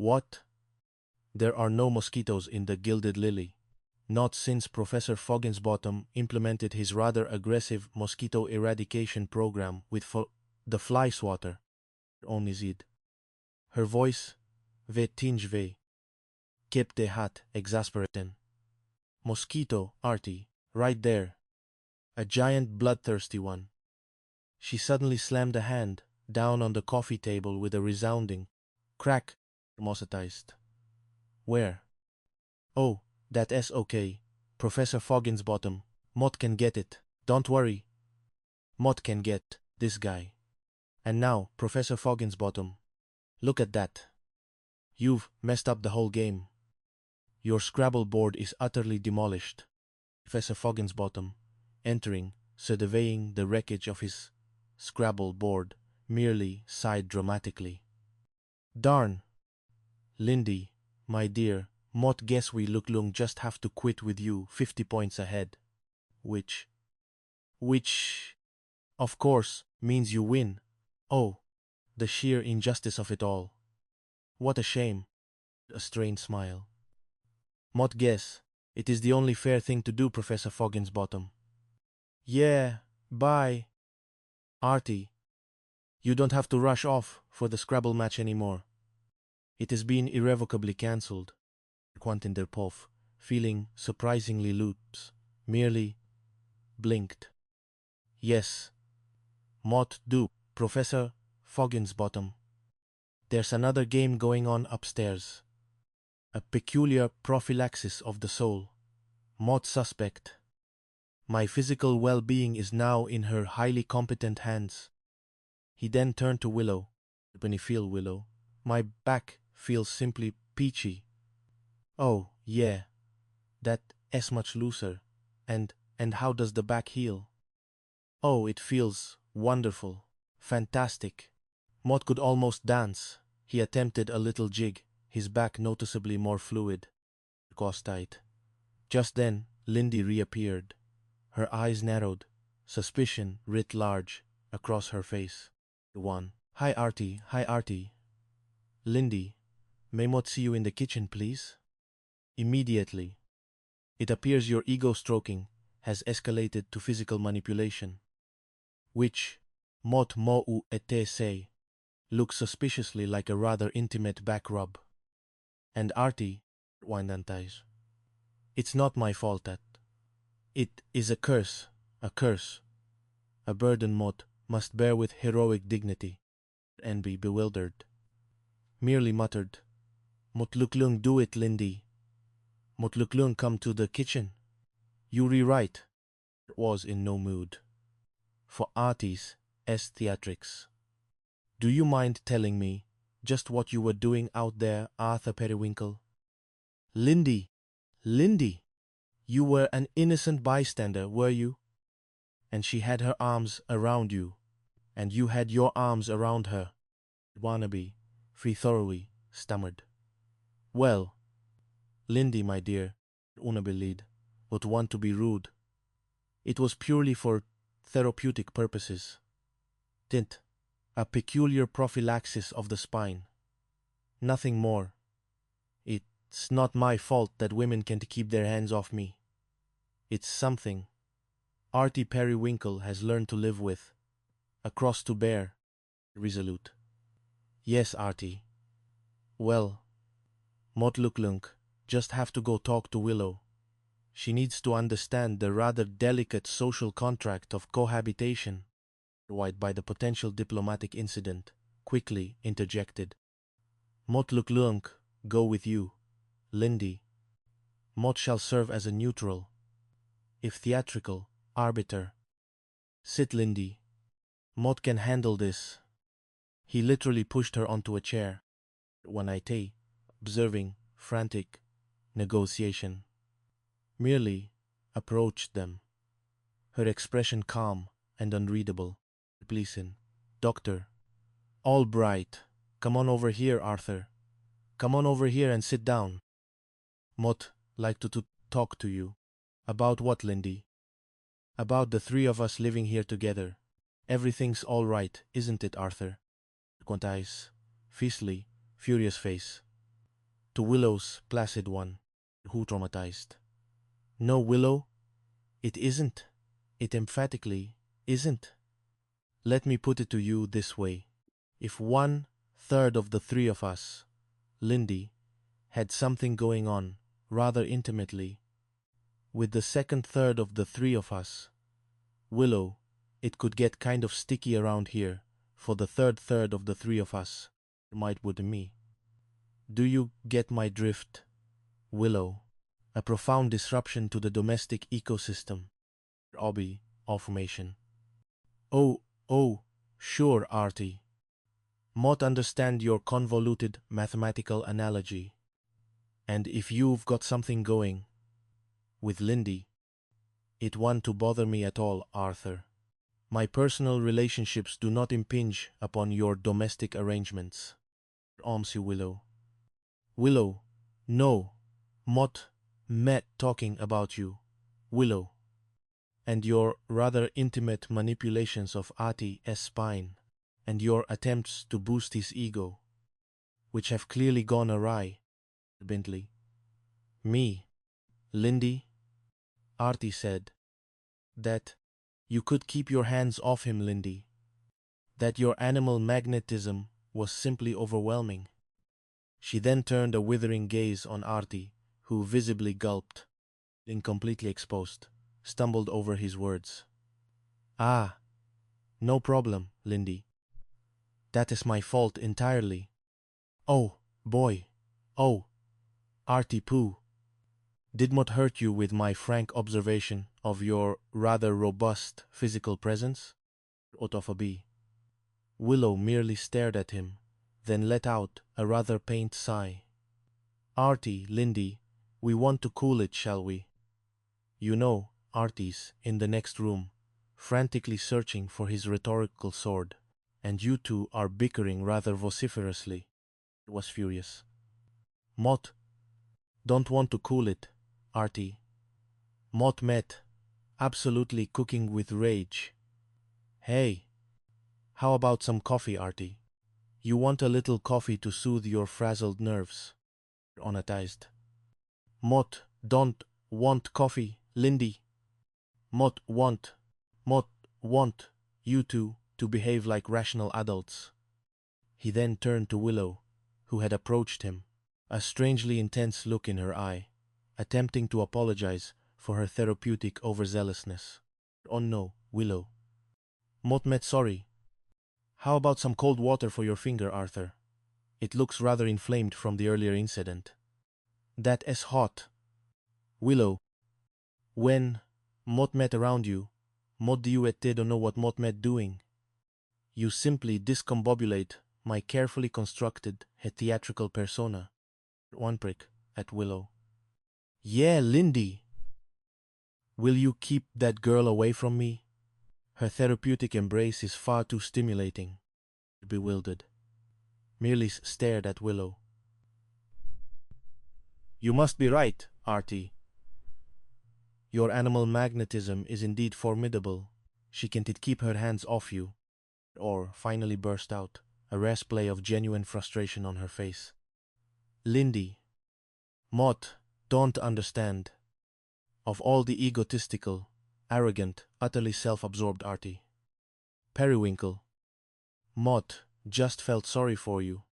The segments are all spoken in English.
What? There are no mosquitoes in the Gilded Lily. Not since Professor Fogginsbottom implemented his rather aggressive mosquito eradication program with the fly swatter. Only zid. Her voice, ve tinge ve. Kept the hat exasperating. Mosquito, Artie, right there. A giant bloodthirsty one. She suddenly slammed a hand down on the coffee table with a resounding crack, mosquitized. Where? Oh, that is okay. Professor Fogginsbottom. Mott can get it. Don't worry. Mott can get this guy. And now, Professor Fogginsbottom. Look at that. You've messed up the whole game. Your Scrabble board is utterly demolished. Professor Fogginsbottom, entering, surveying the wreckage of his Scrabble board, merely sighed dramatically. Darn. Lindy, my dear, Mott guess we look just have to quit with you 50 points ahead. Which, of course, means you win. Oh, the sheer injustice of it all. What a shame. A strained smile. Mott guess, it is the only fair thing to do, Professor Fogginsbottom. Yeah, bye. Artie, you don't have to rush off for the Scrabble match anymore. It has been irrevocably cancelled. Quentin Derpoff, feeling surprisingly loose, merely blinked. Yes. Mott do, Professor Fogginsbottom. There's another game going on upstairs. A peculiar prophylaxis of the soul. Mott suspect. My physical well-being is now in her highly competent hands. He then turned to Willow. When you feel Willow, my back feels simply peachy. Oh, yeah. That is much looser. And how does the back heal? Oh, it feels wonderful. Fantastic. Mott could almost dance. He attempted a little jig, his back noticeably more fluid. Cause tight. Just then, Lindy reappeared. Her eyes narrowed, suspicion writ large across her face. One. Hi, Artie. Hi, Artie. Lindy, may Mott see you in the kitchen, please? Immediately. It appears your ego-stroking has escalated to physical manipulation. Which, Mott mo'u ete say, looks suspiciously like a rather intimate back rub. And Artie, Windantais. It's not my fault that. It is a curse, a burden Mott must bear with heroic dignity, and be bewildered. Merely muttered, Motluklung do it, Lindy. Motluklung come to the kitchen. You rewrite. Was in no mood. For Artie's theatrics. Do you mind telling me just what you were doing out there, Arthur Periwinkle? Lindy, you were an innocent bystander, were you? And she had her arms around you, and you had your arms around her. Wannabe, Free thoroughly stammered. Well, Lindy, my dear, Unabelid, would want to be rude. It was purely for therapeutic purposes. Tint, a peculiar prophylaxis of the spine. Nothing more. It's not my fault that women can't keep their hands off me. It's something Artie Periwinkle has learned to live with. A cross to bear. Resolute. Yes, Artie. Well, Motluklunk, just have to go talk to Willow. She needs to understand the rather delicate social contract of cohabitation. White by the potential diplomatic incident, quickly interjected. Motluklunk, go with you. Lindy. Mott shall serve as a neutral, if theatrical, arbiter. Sit, Lindy. Mott can handle this. He literally pushed her onto a chair. Wanaite, observing frantic negotiation, merely approached them, her expression calm and unreadable. Pleasin, Doctor. All bright. Come on over here, Arthur. Come on over here and sit down. Mott like to talk to you. About what, Lindy? About the three of us living here together. Everything's all right, isn't it, Arthur? Quantize, fiercely, furious face. to Willow's placid one, who traumatized. No, Willow, it isn't. It emphatically isn't. Let me put it to you this way. If 1/3 of the three of us, Lindy, had something going on, rather intimately, with the second third of the three of us, Willow, it could get kind of sticky around here for the third of the three of us, might would me. Do you get my drift, Willow? A profound disruption to the domestic ecosystem. Hobby of formation. Oh, sure, Artie. Mott understand your convoluted mathematical analogy. And if you've got something going with Lindy, it won't to bother me at all, Arthur. My personal relationships do not impinge upon your domestic arrangements. Arms you, Willow. Willow, no. Mott met talking about you, Willow, and your rather intimate manipulations of Artie's spine, and your attempts to boost his ego, which have clearly gone awry. Bentley. Me, Lindy, Artie said. That you could keep your hands off him, Lindy. That your animal magnetism was simply overwhelming. She then turned a withering gaze on Artie, who visibly gulped, incompletely exposed, stumbled over his words. Ah, no problem, Lindy. That is my fault entirely. Oh, boy. Oh, Artie Pooh. Did not hurt you with my frank observation of your rather robust physical presence? Autophobia. Willow merely stared at him, then let out a rather faint sigh. Artie, Lindy, we want to cool it, shall we? You know, Artie's in the next room, frantically searching for his rhetorical sword, and you two are bickering rather vociferously. It was furious. Mott, don't want to cool it, Artie. Mott met, absolutely cooking with rage. Hey, how about some coffee, Artie? You want a little coffee to soothe your frazzled nerves. Onatized. Mott don't want coffee, Lindy. Mott want you two to behave like rational adults. He then turned to Willow, who had approached him, a strangely intense look in her eye, attempting to apologize for her therapeutic overzealousness. Oh no, Willow. Mott met sorry. How about some cold water for your finger, Arthur? It looks rather inflamed from the earlier incident. That is hot. Willow. When Mott met around you, Mott do you don't know what Mott met doing. You simply discombobulate my carefully constructed theatrical persona. One prick at Willow. Yeah, Lindy. Will you keep that girl away from me? Her therapeutic embrace is far too stimulating. Bewildered. Merely stared at Willow. You must be right, Artie. Your animal magnetism is indeed formidable. She can't keep her hands off you. Or finally burst out, a rare display of genuine frustration on her face. Lindy. Mott don't understand. Of all the egotistical, arrogant, utterly self-absorbed Artie. Periwinkle. Mott just felt sorry for you.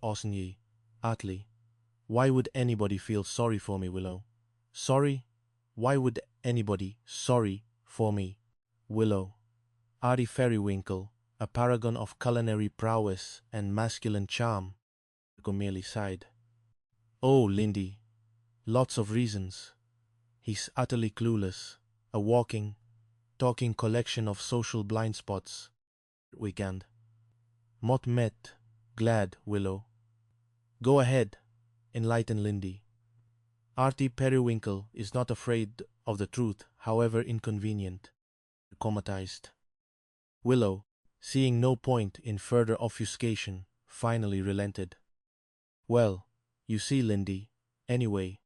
Osnye. Atlee. Why would anybody feel sorry for me, Willow? Sorry? Why would anybody sorry for me, Willow? Artie Periwinkle, a paragon of culinary prowess and masculine charm. Merely sighed. Oh, Lindy. Lots of reasons. He's utterly clueless, a walking, talking collection of social blind spots. Weekend. Mott met, glad, Willow. Go ahead, enlighten Lindy. Artie Periwinkle is not afraid of the truth, however inconvenient. Comatized. Willow, seeing no point in further obfuscation, finally relented. Well, you see, Lindy, anyway,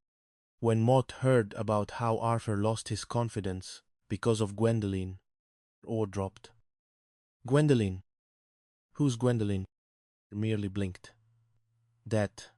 when Mott heard about how Arthur lost his confidence because of Gwendoline, or dropped. Gwendoline? Who's Gwendoline? Merely blinked. That